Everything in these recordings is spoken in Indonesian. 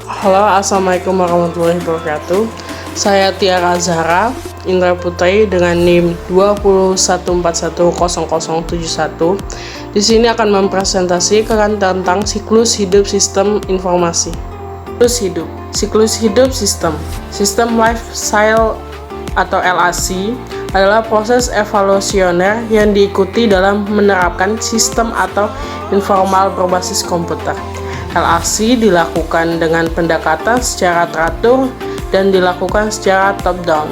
Halo, assalamualaikum warahmatullahi wabarakatuh. Saya Tiara Zahra Indra Putri dengan NIM 214100071. Di sini akan mempresentasikan tentang siklus hidup sistem informasi. Siklus hidup sistem life cycle atau LAC adalah proses evolusioner yang diikuti dalam menerapkan sistem atau informal berbasis komputer. LAC dilakukan dengan pendekatan secara teratur dan dilakukan secara top-down.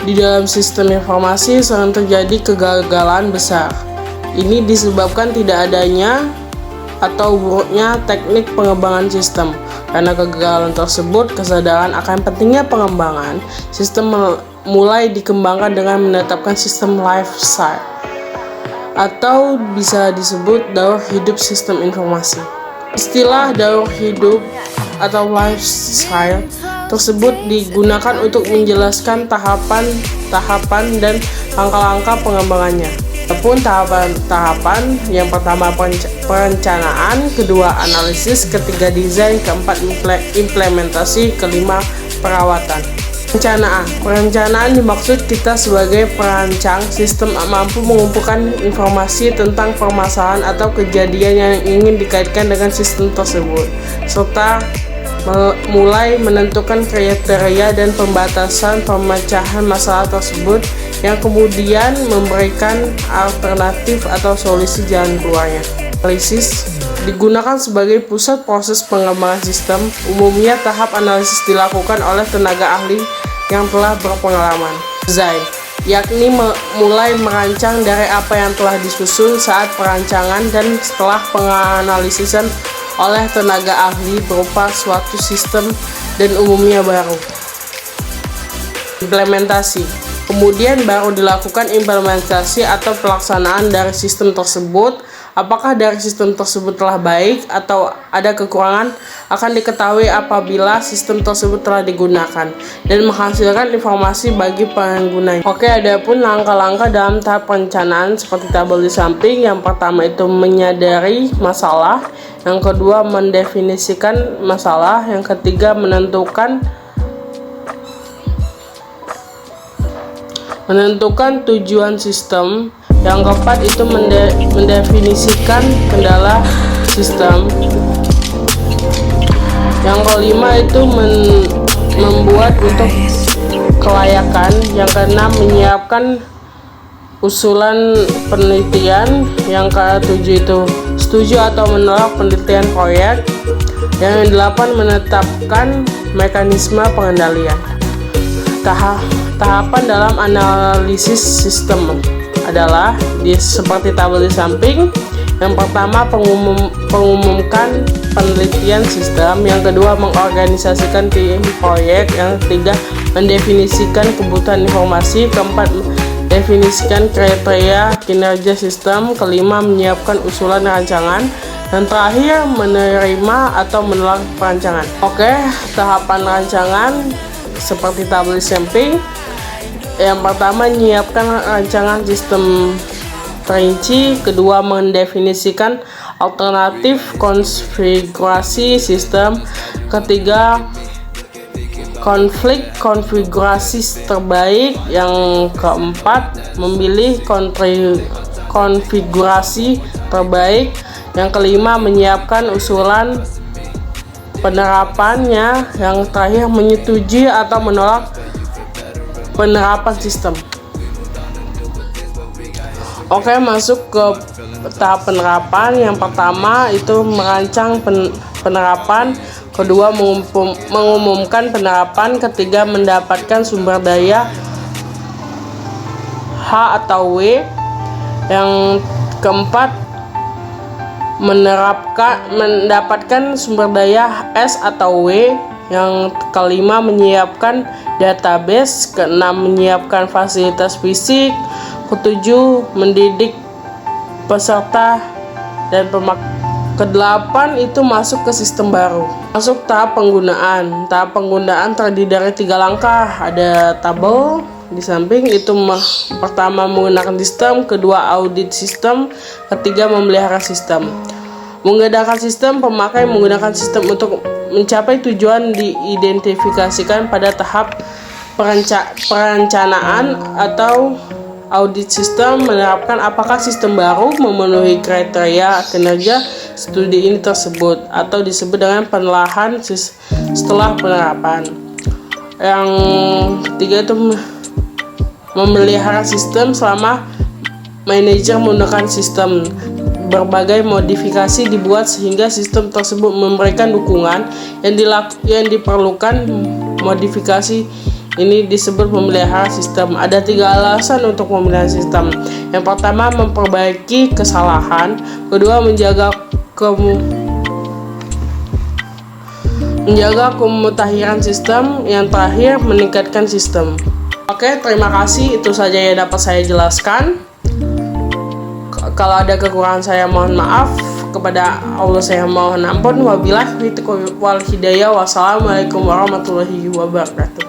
Di dalam sistem informasi sering terjadi kegagalan besar. Ini disebabkan tidak adanya atau buruknya teknik pengembangan sistem. Karena kegagalan tersebut, kesadaran akan pentingnya pengembangan sistem mulai dikembangkan dengan menetapkan sistem life cycle atau bisa disebut daur hidup sistem informasi. Istilah daur hidup atau life cycle tersebut digunakan untuk menjelaskan tahapan dan langkah-langkah pengembangannya. Adapun tahapan yang pertama perencanaan, kedua analisis, ketiga desain, keempat implementasi, kelima perawatan. Perencanaan dimaksud kita sebagai perancang sistem mampu mengumpulkan informasi tentang permasalahan atau kejadian yang ingin dikaitkan dengan sistem tersebut, serta mulai menentukan kriteria dan pembatasan pemecahan masalah tersebut yang kemudian memberikan alternatif atau solusi jalan keluarnya. Analisis digunakan sebagai pusat proses pengembangan sistem. Umumnya tahap analisis dilakukan oleh tenaga ahli yang telah berpengalaman. Desain, yakni mulai merancang dari apa yang telah disusun saat perancangan dan setelah penganalisisan oleh tenaga ahli berupa suatu sistem dan umumnya baru. Implementasi, kemudian baru dilakukan implementasi atau pelaksanaan dari sistem tersebut. Apakah dari sistem tersebut telah baik atau ada kekurangan akan diketahui apabila sistem tersebut telah digunakan dan menghasilkan informasi bagi penggunanya. Oke, adapun langkah-langkah dalam tahap perencanaan seperti tabel di samping. Yang pertama itu menyadari masalah, yang kedua mendefinisikan masalah, yang ketiga menentukan tujuan sistem, yang keempat itu mendefinisikan kendala sistem, yang kelima itu membuat untuk kelayakan, yang keenam menyiapkan usulan penelitian, yang ketujuh itu setuju atau menolak penelitian proyek, yang delapan menetapkan mekanisme pengendalian. Tahapan dalam analisis sistem adalah seperti tabel di samping. Yang pertama pengumumkan penelitian sistem, yang kedua mengorganisasikan tim proyek, yang ketiga mendefinisikan kebutuhan informasi, keempat definisikan kriteria kinerja sistem, kelima menyiapkan usulan rancangan, dan terakhir menerima atau menolak perancangan. Oke, tahapan rancangan seperti tabel di samping. Yang pertama menyiapkan rancangan sistem terinci, kedua mendefinisikan alternatif konfigurasi sistem, ketiga konfigurasi terbaik, yang keempat memilih konfigurasi terbaik, yang kelima menyiapkan usulan penerapannya, yang terakhir menyetujui atau menolak penerapan sistem. Oke, masuk ke tahap penerapan. Yang pertama itu merancang penerapan, kedua mengumumkan penerapan, ketiga mendapatkan sumber daya H atau W, yang keempat mendapatkan sumber daya S atau W, yang kelima menyiapkan database, keenam menyiapkan fasilitas fisik, ketujuh mendidik peserta dan pemakaian. Kedelapan itu masuk ke sistem baru. Masuk tahap penggunaan. Tahap penggunaan terdiri dari 3 langkah. Ada tabel di samping itu pertama menggunakan sistem, kedua audit sistem, ketiga memelihara sistem. Menggunakan sistem, pemakai menggunakan sistem untuk mencapai tujuan diidentifikasikan pada tahap perencanaan atau audit sistem, menerapkan apakah sistem baru memenuhi kriteria kinerja studi ini tersebut, atau disebut dengan penelaahan setelah penerapan. Yang ketiga itu memelihara sistem selama manajer menggunakan sistem. Berbagai modifikasi dibuat sehingga sistem tersebut memberikan dukungan yang diperlukan. Modifikasi ini disebut memelihara sistem. Ada 3 alasan untuk memelihara sistem. Yang pertama, memperbaiki kesalahan. Kedua, menjaga kemutahiran sistem. Yang terakhir, meningkatkan sistem. Oke, terima kasih. Itu saja yang dapat saya jelaskan. Kalau ada kekurangan saya mohon maaf. Kepada Allah saya mohon ampun. Wabillahi taufiq wal hidayah. Wassalamualaikum warahmatullahi wabarakatuh.